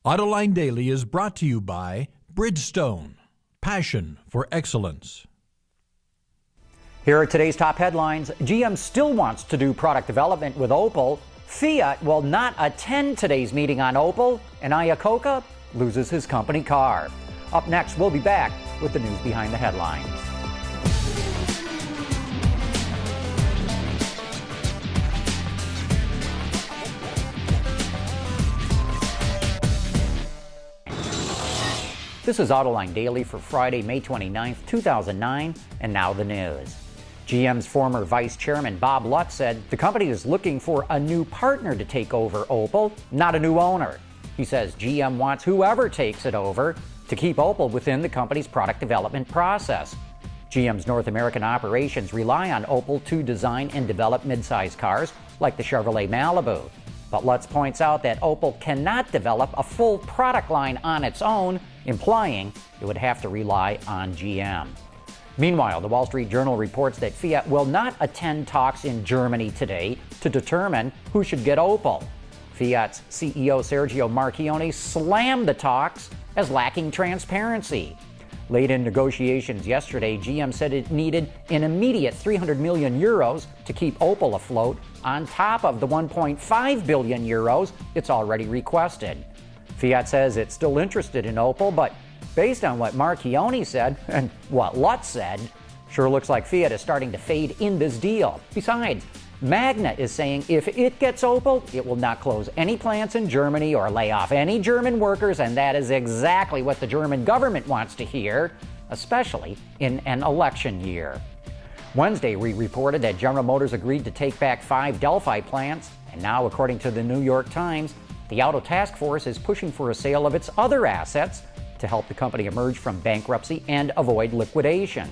Autoline Daily is brought to you by Bridgestone, passion for excellence. Here are today's top headlines. GM still wants to do product development with Opel. Fiat will not attend today's meeting on Opel, and Iacocca loses his company car. Up next, we'll be back with the news behind the headlines. This is Autoline Daily for Friday, May 29th, 2009, and now the news. GM's former vice chairman Bob Lutz said the company is looking for a new partner to take over Opel, not a new owner. He says GM wants whoever takes it over to keep Opel within the company's product development process. GM's North American operations rely on Opel to design and develop midsize cars like the Chevrolet Malibu. But Lutz points out that Opel cannot develop a full product line on its own, implying it would have to rely on GM. Meanwhile, the Wall Street Journal reports that Fiat will not attend talks in Germany today to determine who should get Opel. Fiat's CEO Sergio Marchionne slammed the talks as lacking transparency. Late in negotiations yesterday, GM said it needed an immediate 300 million euros to keep Opel afloat, on top of the 1.5 billion euros it's already requested. Fiat says it's still interested in Opel, but based on what Marchionne said and what Lutz said, sure looks like Fiat is starting to fade in this deal. Besides, Magna is saying if it gets Opel, it will not close any plants in Germany or lay off any German workers, and that is exactly what the German government wants to hear, especially in an election year. Wednesday, we reported that General Motors agreed to take back 5 Delphi plants, and now, according to the New York Times, the Auto Task Force is pushing for a sale of its other assets to help the company emerge from bankruptcy and avoid liquidation.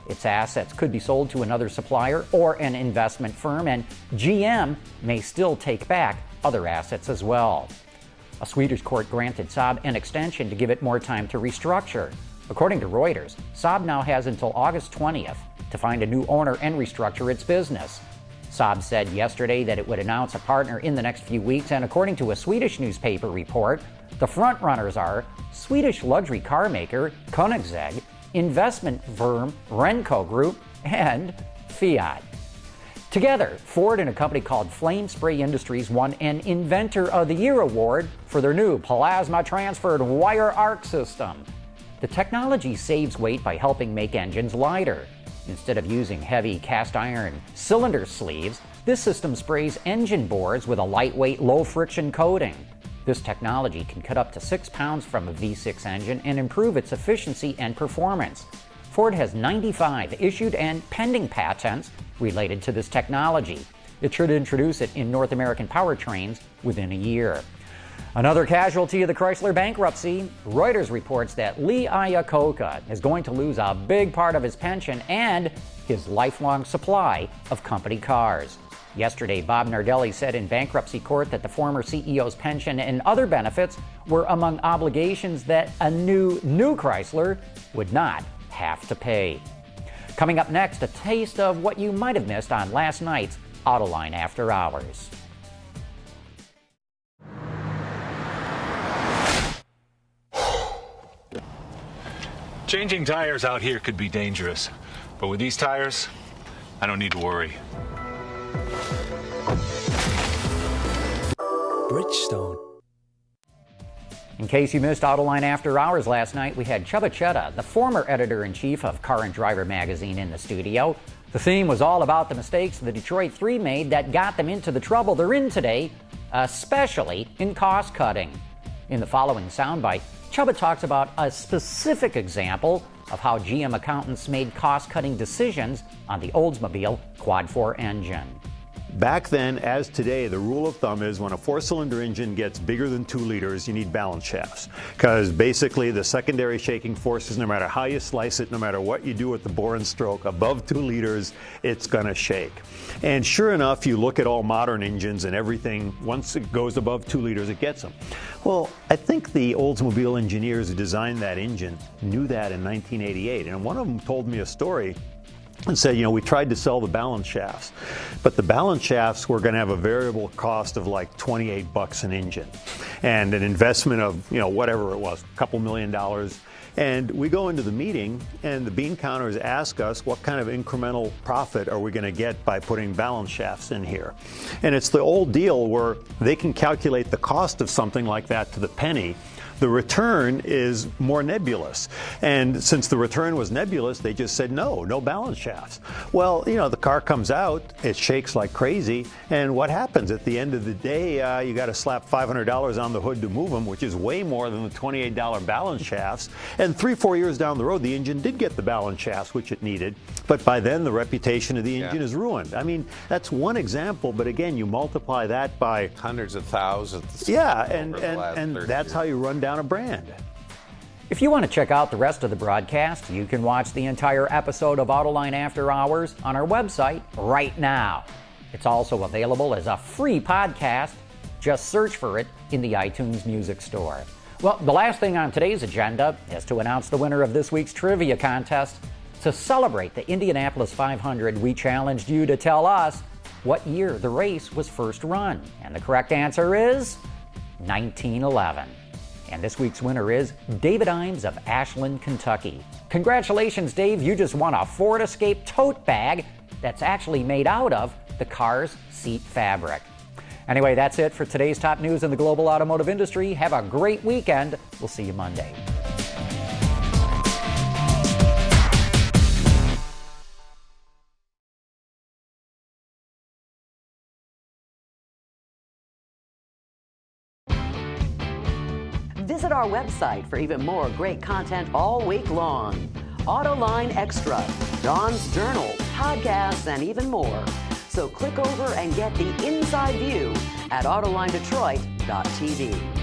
Its assets could be sold to another supplier or an investment firm, and GM may still take back other assets as well. A Swedish court granted SAAB an extension to give it more time to restructure. According to Reuters, SAAB now has until August 20th to find a new owner and restructure its business. SAAB said yesterday that it would announce a partner in the next few weeks, and according to a Swedish newspaper report, the frontrunners are Swedish luxury car maker Koenigsegg, investment firm Renko Group, and Fiat. Together, Ford and a company called Flame Spray Industries won an Inventor of the Year award for their new plasma transferred wire arc system. The technology saves weight by helping make engines lighter. Instead of using heavy cast iron cylinder sleeves, this system sprays engine boards with a lightweight, low-friction coating. This technology can cut up to 6 pounds from a V6 engine and improve its efficiency and performance. Ford has 95 issued and pending patents related to this technology. It should introduce it in North American powertrains within a year. Another casualty of the Chrysler bankruptcy, Reuters reports that Lee Iacocca is going to lose a big part of his pension and his lifelong supply of company cars. Yesterday, Bob Nardelli said in bankruptcy court that the former CEO's pension and other benefits were among obligations that a new Chrysler would not have to pay. Coming up next, a taste of what you might have missed on last night's Autoline After Hours. Changing tires out here could be dangerous, but with these tires, I don't need to worry. Bridgestone. In case you missed Autoline After Hours last night, we had Chubba Chetta, the former editor-in-chief of Car and Driver magazine, in the studio. The theme was all about the mistakes the Detroit Three made that got them into the trouble they're in today, especially in cost-cutting. In the following soundbite, Chubba talks about a specific example of how GM accountants made cost-cutting decisions on the Oldsmobile Quad 4 engine. Back then, as today, the rule of thumb is when a 4-cylinder engine gets bigger than 2 liters, you need balance shafts. Because basically the secondary shaking forces, no matter how you slice it, no matter what you do with the bore and stroke, above 2 liters, it's going to shake. And sure enough, you look at all modern engines and everything, once it goes above 2 liters, it gets them. Well, I think the Oldsmobile engineers who designed that engine knew that in 1988. And one of them told me a story and said, we tried to sell the balance shafts, but the balance shafts were going to have a variable cost of like $28 an engine and an investment of, whatever it was, a couple $1 million. And we go into the meeting and the bean counters ask us what kind of incremental profit are we going to get by putting balance shafts in here. And it's the old deal where they can calculate the cost of something like that to the penny. The return is more nebulous. And since the return was nebulous, they just said, no balance shafts. Well, the car comes out, it shakes like crazy, and what happens? At the end of the day, you got to slap $500 on the hood to move them, which is way more than the $28 balance shafts. And 3-4 years down the road, the engine did get the balance shafts, which it needed. But by then, the reputation of the engine is ruined. I mean, that's one example, but again, you multiply that by hundreds of thousands. Yeah, and that's how you run down a brand. If you want to check out the rest of the broadcast, you can watch the entire episode of Autoline After Hours on our website right now. It's also available as a free podcast. Just search for it in the iTunes Music Store. Well, the last thing on today's agenda is to announce the winner of this week's trivia contest. To celebrate the Indianapolis 500, we challenged you to tell us what year the race was first run. And the correct answer is 1911. And this week's winner is David Imes of Ashland, Kentucky. Congratulations, Dave. You just won a Ford Escape tote bag that's actually made out of the car's seat fabric. Anyway, that's it for today's top news in the global automotive industry. Have a great weekend. We'll see you Monday. Visit our website for even more great content all week long. Autoline Extra, Dawn's Journal, podcasts, and even more. So click over and get the inside view at AutolineDetroit.tv.